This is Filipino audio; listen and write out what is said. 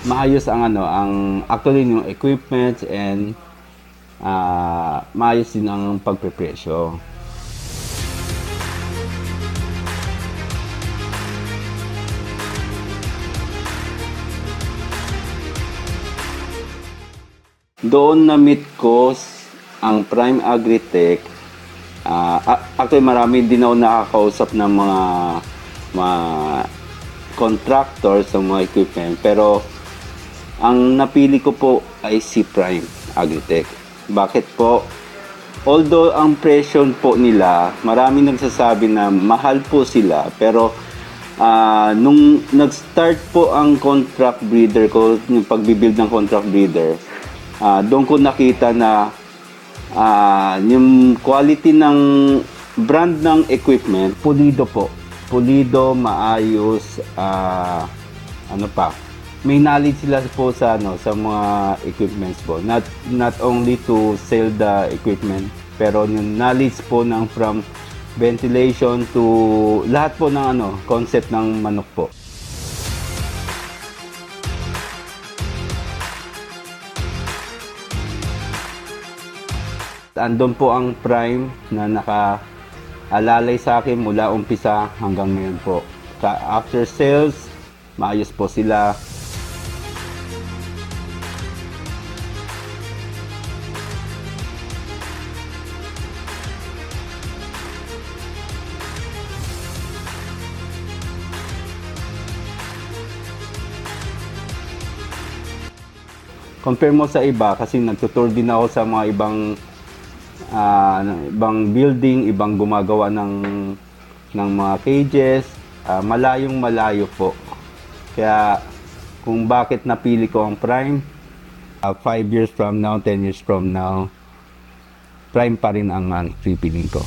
maayos ang ang actually yung equipment and maayos din ang pagprepresyo. Doon na-meet ko ang Prime Agritech. Actually, marami din ako nakakausap ng mga contractor sa mga equipment. Pero, ang napili ko po ay si Prime Agritech. Bakit po? Although ang presyo po nila, marami nagsasabi na mahal po sila. Pero, nung nag-start po ang contract breeder ko, yung pagbibuild ng contract breeder, doon ko nakita na yung quality ng brand ng equipment, pulido po. Pulido, maayos, ano pa. May knowledge sila po sa sa mga equipments po. Not only to sell the equipment, pero yung knowledge po ng from ventilation to lahat po ng concept ng manok po. Andun po ang Prime na nakaalalay sa akin mula umpisa hanggang ngayon po. After sales, maayos po sila. Compare mo sa iba kasi nagtutour din ako sa mga ibang building, ibang gumagawa ng mga cages, malayong malayo po. Kaya kung bakit napili ko ang Prime, 5 years from now, 10 years from now, Prime pa rin ang pipiliin ko.